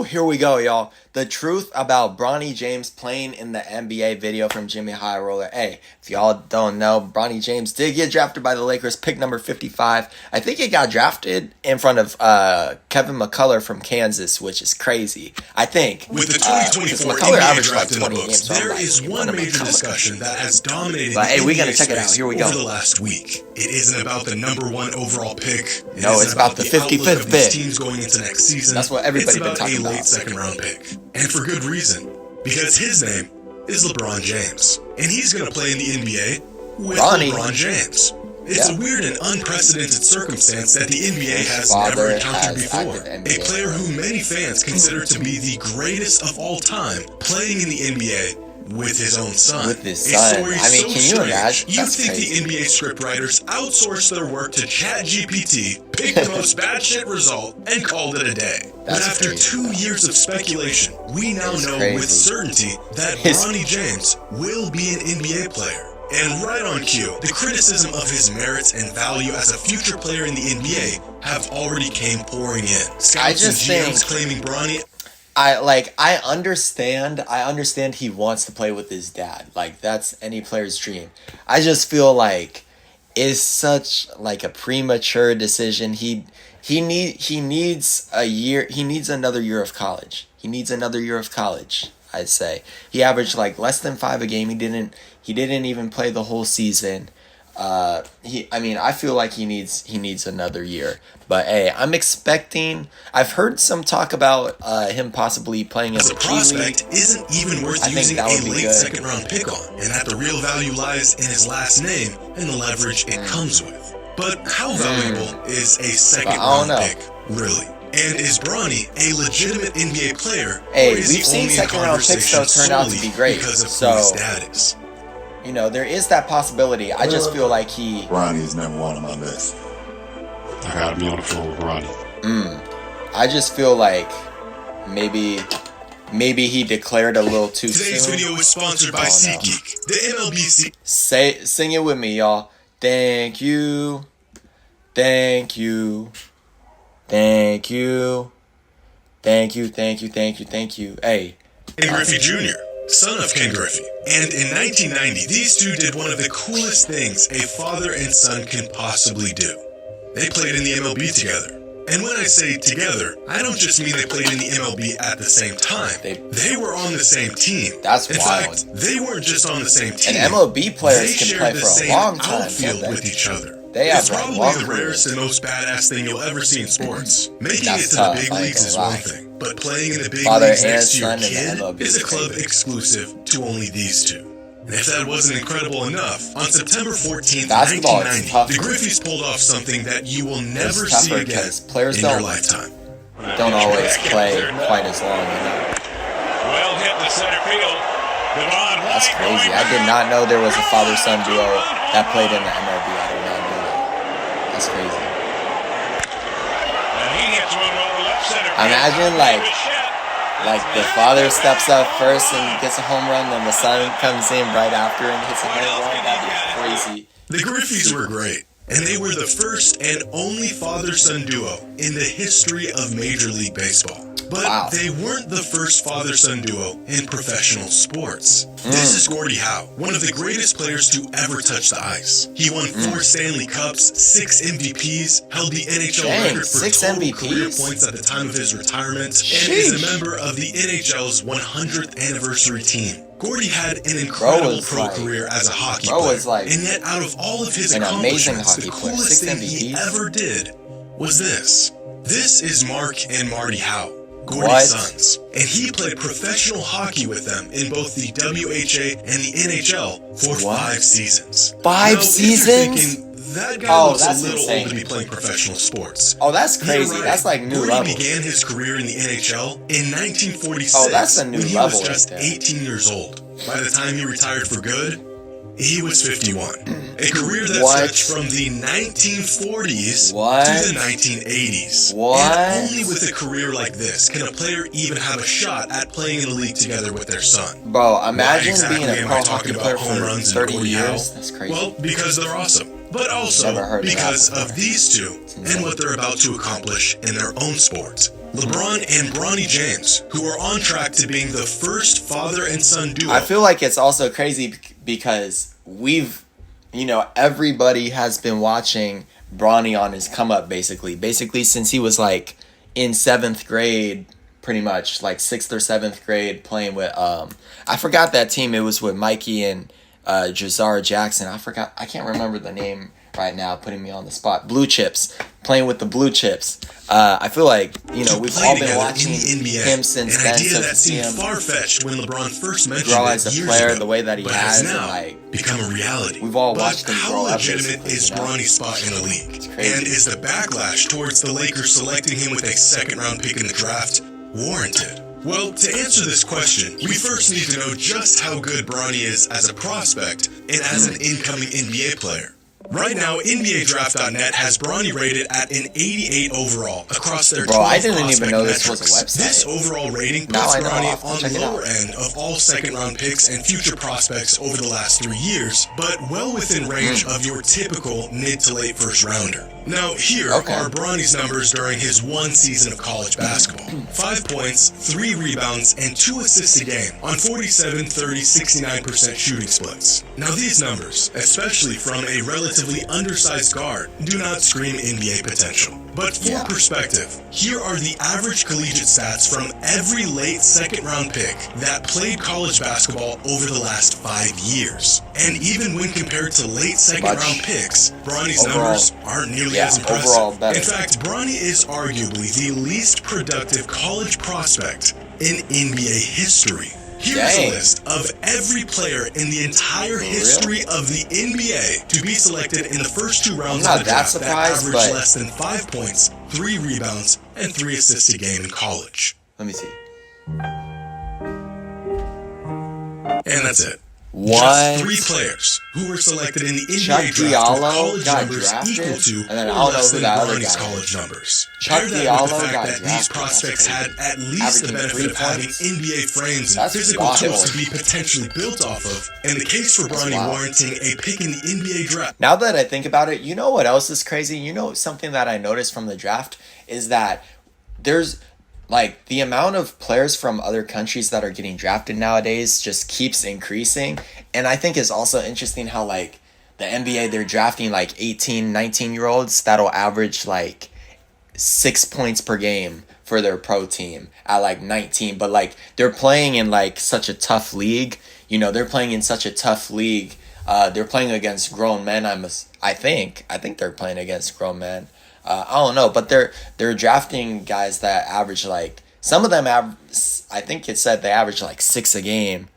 here we go, y'all. The truth about Bronny James playing in the NBA video from Jimmy High Roller. Hey, if y'all don't know, Bronny James did get drafted by the Lakers, pick number 55. I think he got drafted in front of Kevin McCullough from Kansas, which is crazy. I think. With the 2024 NBA draft in the books, there is one major discussion that has dominated the NBA space over the last week. It isn't about the number one overall pick. No, it's about the 55th pick. Teams going into next season. That's what everybody's been talking about. It's about a late second round pick. And for good reason. Because his name is LeBron James. And he's going to play in the NBA with LeBron James. It's a weird and unprecedented circumstance that the NBA has never encountered before. A player who many fans consider to be the greatest of all time playing in the NBA with his own son. With his son. I mean, can you imagine? You think the NBA scriptwriters outsourced their work to ChatGPT, picked the most bad shit result, and called it a day. But after 2 years of speculation, we now know with certainty that Bronny James will be an NBA player. And right on cue, the criticism of his merits and value as a future player in the NBA have already came pouring in. Scouts and GMs claiming Bronny... I understand he wants to play with his dad. Like, that's any player's dream. I just feel like it's such like a premature decision. He needs a year. He needs another year of college. I'd say he averaged like less than 5 a game. He didn't even play the whole season. I feel like he needs another year. But hey, I've heard some talk about him possibly playing in the prospect isn't even worth using a late second round pick on, and that the real value lies in his last name and the leverage it comes with. But how valuable is a second round pick, really? And is Bronny a legitimate NBA player? Hey, we've seen second round picks though turn out to be great. So status. You know, there is that possibility. I just feel like Bronny is number one on my list. I gotta be on the floor with Bronny. I just feel like maybe he declared a little too soon. Today's video is sponsored by SeatGeek, the MLB. Sing it with me, y'all. Thank you. Thank you. Thank you. Thank you. Thank you. Thank you. Thank you. Hey. Ken Griffey Jr., son of Ken Griffey. And in 1990, these two did one of the coolest things a father and son can possibly do. They played in the MLB together. And when I say together, I don't just mean they played in the MLB at the same time. They were on the same team. That's wild. In fact, they weren't just on the same team. And MLB players can play for a long time. Outfield with each other. It's probably the rarest and most badass thing you'll ever see in sports. Making it to the big leagues is one thing, but playing in the big leagues next to your kid is a club exclusive to only these two. And if that wasn't incredible enough, on September 14th, 1990, the Griffeys pulled off something that you will never see again in your lifetime. Don't always play quite as long, you know. Well hit the center field. That's crazy. I did not know there was a father-son duo that played in the MLB. I did not know that. That's crazy. Imagine like the father steps up first and gets a home run, then the son comes in right after and hits a home run. That'd be crazy. The Griffeys were great, and they were the first and only father-son duo in the history of Major League Baseball. But they weren't the first father-son duo in professional sports. This is Gordie Howe, one of the greatest players to ever touch the ice. He won 4 Stanley Cups, 6 MVPs, held the NHL record for total career points at the time of his retirement, and is a member of the NHL's 100th anniversary team. Gordie had an incredible pro career as a hockey player, and yet out of all of his accomplishments, the coolest thing he ever did was this. This is Mark and Marty Howe, Gordie's sons, and he played professional hockey with them in both the WHA and the NHL for 5 seasons. 5 seasons? That guy looks a little old to be playing professional sports. Oh, that's crazy. That's like new level. Gordie began his career in the NHL in 1946 when he was just 18 years old. By the time he retired for good, he was 51. A career that stretched from the 1940s to the 1980s. And only with a career like this can a player even have a shot at playing in the league together with their son. Bro, imagine being a pro hockey player for 30 years. That's crazy. Well, because they're awesome. But also because of these two and what they're about to accomplish in their own sport. LeBron and Bronny James, who are on track to being the first father and son duo. I feel like it's also crazy because everybody has been watching Bronny on his come up basically since he was like in 7th grade, pretty much like 6th or 7th grade, playing with I forgot that team. It was with Mikey and Jazar Jackson. I can't remember the name right now, putting me on the spot. Blue Chips, playing with the Blue Chips. I feel like we've all been watching him since an then. idea So that to see seemed him far-fetched when LeBron first mentioned grow it as a years player ago, the way that he but has, now and become a reality. we've all But watched him how grow up, legitimate basically, is Bronny's spot in the league? crazy. And is the backlash towards the Lakers selecting him with a second-round pick in the draft warranted? Well, to answer this question, we first need to know just how good Bronny is as a prospect and as an incoming NBA player. Right now, NBADraft.net has Bronny rated at an 88 overall across their 12 I didn't even prospect know this metrics. was a website. This overall rating Now puts I know. Bronny I'll on check the it out. lower end of all second-round picks and future prospects over the last 3 years, but well within range of your typical mid to late first-rounder. Now, here are Bronny's numbers during his one season of college basketball. 5 points, 3 rebounds, and 2 assists a game on 47, 30, 69% shooting splits. Now, these numbers, especially from a relatively undersized guard, do not scream NBA potential. But for perspective, here are the average collegiate stats from every late second-round pick that played college basketball over the last 5 years. And even when compared to late second-round picks, Bronny's numbers aren't nearly as impressive. In fact, Bronny is arguably the least productive college prospect in NBA history. Here's a list of every player in the entire history of the NBA to be selected in the first 2 rounds of the draft that averaged less than 5 points, 3 rebounds, and 3 assists a game in college. Let me see. And that's it. What? Just 3 players who were selected in the NBA draft with college numbers equal to or less than Bronny's college numbers. Pair that with the fact that these prospects had at least the benefit of having NBA frames and physical tools to be potentially built off of, and the case for Bronny warranting a pick in the NBA draft. Now that I think about it, you know what else is crazy? Something that I noticed from the draft is that there's like the amount of players from other countries that are getting drafted nowadays just keeps increasing. And I think it's also interesting how like the NBA, they're drafting like 18, 19-year-olds that'll average like 6 points per game for their pro team at like 19. But like they're playing in like such a tough league. They're playing in such a tough league. They're playing against grown men. I think they're playing against grown men. I don't know, but they're drafting guys that average like, some of them I think it said they average like 6 a game.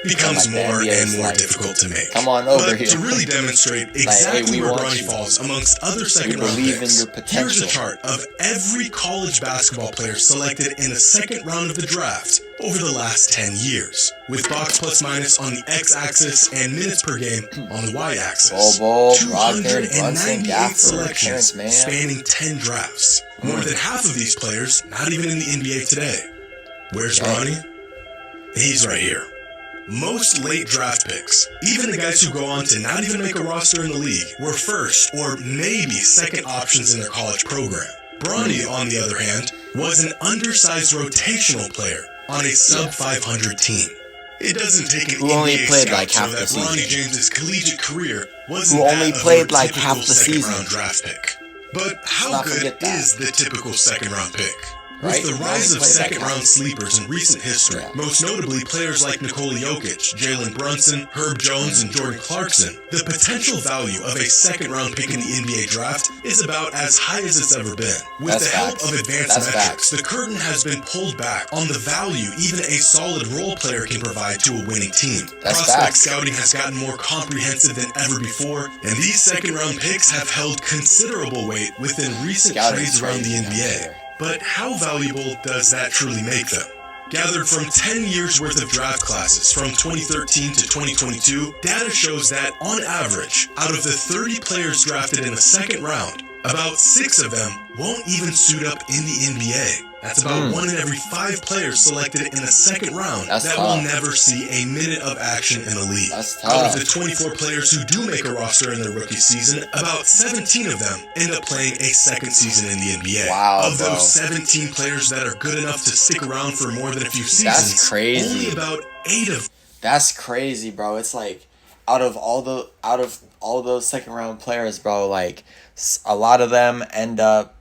Becomes more and more difficult to make. Come on over here. To really demonstrate exactly where Bronny falls amongst other second-round picks, here's a chart of every college basketball player selected in the second round of the draft over the last 10 years, with box plus minus on the x-axis and minutes per game on the y-axis. 298 selections spanning 10 drafts. More than half of these players not even in the NBA today. Where's Bronny? He's right here. Most late draft picks, even the guys who go on to not even make a roster in the league, were first or maybe second options in their college program. Bronny, on the other hand, was an undersized rotational player on a sub-500 team. It doesn't take an NBA scout to know that Bronny James's collegiate career wasn't that of a typical second-round draft pick. But how good is the typical second-round pick? With the rise of second-round sleepers in recent history, most notably players like Nikola Jokic, Jalen Brunson, Herb Jones, and Jordan Clarkson, the potential value of a second-round pick in the NBA draft is about as high as it's ever been. With the help of advanced metrics, the curtain has been pulled back on the value even a solid role player can provide to a winning team. Prospect scouting has gotten more comprehensive than ever before, and these second-round picks have held considerable weight within recent trades around the NBA. But how valuable does that truly make them? Gathered from 10 years worth of draft classes from 2013 to 2022, data shows that, on average, out of the 30 players drafted in the second round, about 6 of them won't even suit up in the NBA. That's about 1 in every 5 players selected in the second round That's that tough. will never see a minute of action in the league. That's Out of tough. the 24 players who do make a roster in their rookie season, about 17 of them end up playing a second season in the NBA. Wow, of bro. those 17 players that are good enough to stick around for more than a few seasons, That's crazy. only about 8 of That's crazy, bro. It's like out of all those second round players, bro, like a lot of them end up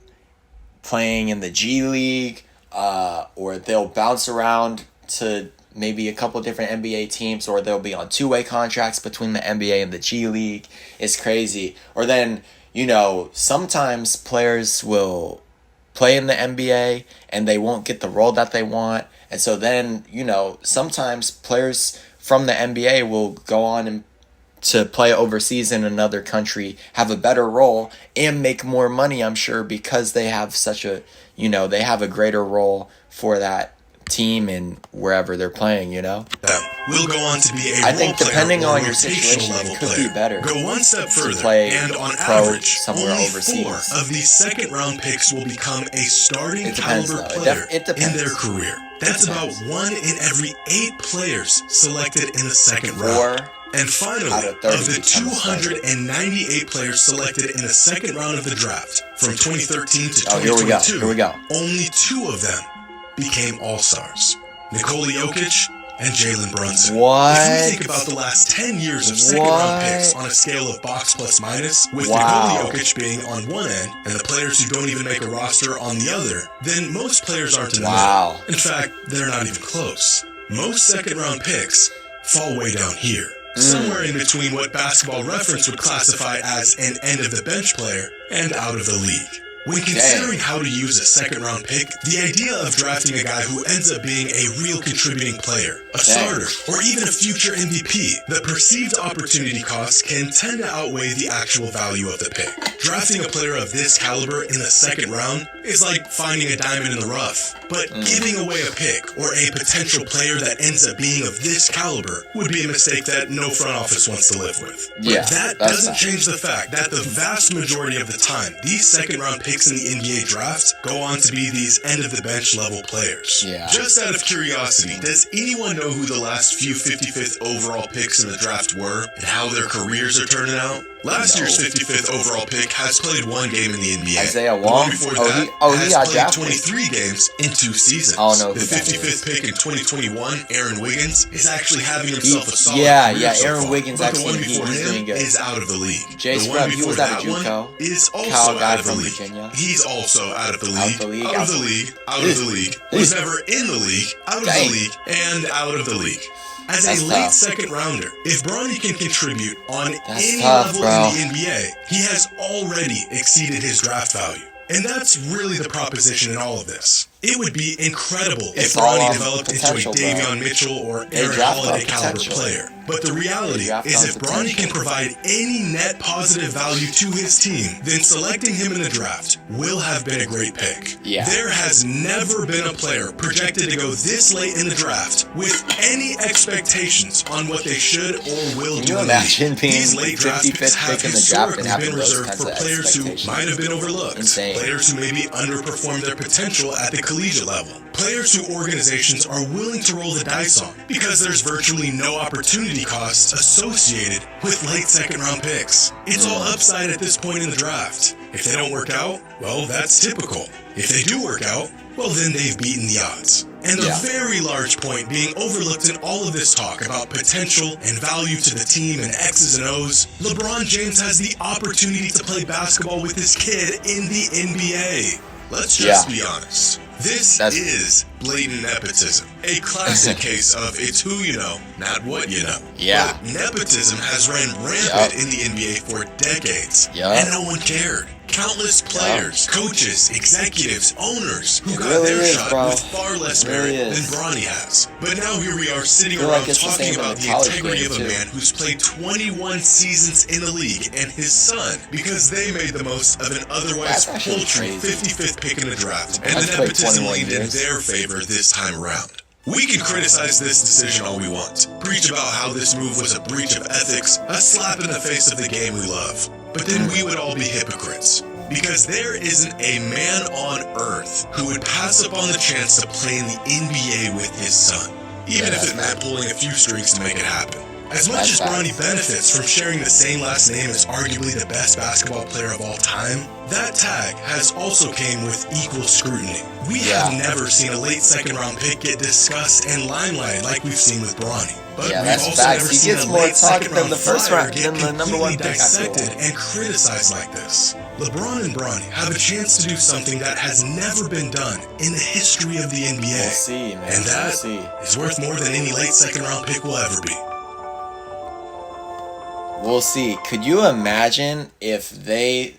playing in the G League, or they'll bounce around to maybe a couple different NBA teams, or they'll be on two-way contracts between the NBA and the G League. It's crazy. Or then, sometimes players will play in the NBA and they won't get the role that they want. And so then, sometimes players from the NBA will go on and to play overseas in another country, have a better role, and make more money, I'm sure, because they have they have a greater role for that team and wherever they're playing, them will go on to be a I think role player depending or on your rotational situation, level it could player. be better Go one step further, play and on pro average, somewhere only overseas. 4 of these second-round picks will become a starting It depends, caliber though. player It in depends. their career. That's about 1 in every 8 players selected in the second round. Or And finally, out of 30 of the become a starter. 298 players selected in the second round of the draft from 2013 to Oh, here we 2022, go. Here we go. only 2 of them became All-Stars. Nikola Jokic and Jalen Brunson. What? If we think about the last 10 years of second-round picks on a scale of box plus minus, with Wow. Nikola Jokic being on one end and the players who don't even make a roster on the other, then most players aren't in the Wow. middle. In fact, they're not even close. Most second-round picks fall way down here. Somewhere in between what Basketball Reference would classify as an end-of-the-bench player and out of the league. When considering how to use a second-round pick, the idea of drafting a guy who ends up being a real contributing player, a starter, or even a future MVP, the perceived opportunity cost can tend to outweigh the actual value of the pick. Drafting a player of this caliber in the second round is like finding a diamond in the rough, but giving away a pick or a potential player that ends up being of this caliber would be a mistake that no front office wants to live with. Yeah, But that that's doesn't not- change the fact that the vast majority of the time, these second-round picks in the NBA draft go on to be these end-of-the-bench level players. Yeah. Just out of curiosity, does anyone know who the last few 55th overall picks in the draft were and how their careers are turning out? Last year's 55th overall pick has played 1 game in the NBA. Isaiah The one Wong? before Oh, that he has got played drafted. 23 games in 2 seasons. I don't know who The that 55th is. pick in 2021, Aaron Wiggins, is actually having himself a solid Yeah, career yeah, so Aaron far. Wiggins But actually, the one before he's him doing good. is out of the league. Jay The Scrub, one he before was out of that one JUCO. is also Cal guy out of the from league. Virginia. He's also out of the league. Out of the league. Out of the league. Out of the league. Was never in the league. Out of the Dang. league. And out of the league. As That's a late tough. second rounder, if Bronny can contribute on That's any tough, level bro. in the NBA, he has already exceeded his draft value. And that's really the proposition in all of this. It would be incredible if It's all Bronny on developed into a potential, bro. Davion Mitchell or They Aaron draft on Holiday caliber potential. player. But the reality They draft is on if Bronny potential. can provide any net positive value to his team, then selecting him in the draft will have been a great pick. Yeah. There has never been a player projected to go this late in the draft with any expectations on what they should or will Can do. you in the imagine league. being These late draft 55th picks have pick in the draft and historically having been those reserved kinds for of players who expectations? might have been overlooked, Insane. players who maybe underperformed their potential at the collegiate level, players who organizations are willing to roll the dice on because there's virtually no opportunity costs associated with late second round picks. It's all upside at this point in the draft. If they don't work out, well, that's typical. If they do work out, well, then they've beaten the odds. And the very large point being overlooked in all of this talk about potential and value to the team and X's and O's, LeBron James has the opportunity to play basketball with his kid in the NBA. Let's just be honest. This is blatant nepotism. A classic case of it's who you know, not what you know. Yeah. But nepotism has ran rampant in the NBA for decades. And no one cared. Countless players, coaches, executives, owners who got really their is, shot bro. with far less Really merit is. than Bronny has. But now here we are sitting I feel around like it's the talking same in about the the college integrity game, of a too. man who's played 21 seasons in the league and his son because they made the most of an otherwise That's actually paltry crazy. 55th pick in the draft. And I've the played nepotism 21 leaned in years. their favor this time around. We can criticize this decision all we want, preach about how this move was a breach of ethics, a slap in the face of the game we love. But then we would all be hypocrites. Because there isn't a man on earth who would pass up on the chance to play in the NBA with his son, even if it meant pulling a few strings to make it happen. As much as Bronny benefits from sharing the same last name as arguably the best basketball player of all time, that tag has also came with equal scrutiny. We have never seen a late second-round pick get discussed and limelighted like we've seen with Bronny. But we've also never seen a late second-round flyer get completely dissected and criticized like this. LeBron and Bronny have a chance to do something that has never been done in the history of the NBA. We'll see, man. And that is worth more than any late second-round pick will ever be. We'll see. Could you imagine if they,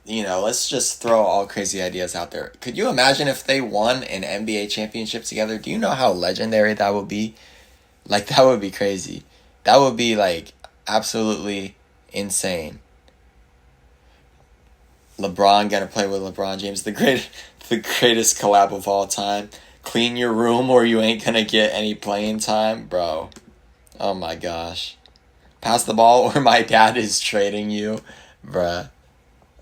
let's just throw all crazy ideas out there. Could you imagine if they won an NBA championship together? Do you know how legendary that would be? Like, that would be crazy. That would be, like, absolutely insane. LeBron gonna play with LeBron James, the greatest collab of all time. Clean your room or you ain't gonna get any playing time, bro. Oh my gosh. Pass the ball or my dad is trading you, bruh.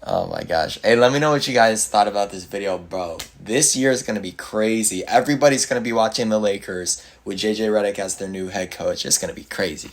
Oh my gosh. Hey, let me know what you guys thought about this video, bro. This year is gonna be crazy. Everybody's gonna be watching the Lakers with JJ Redick as their new head coach. It's gonna be crazy.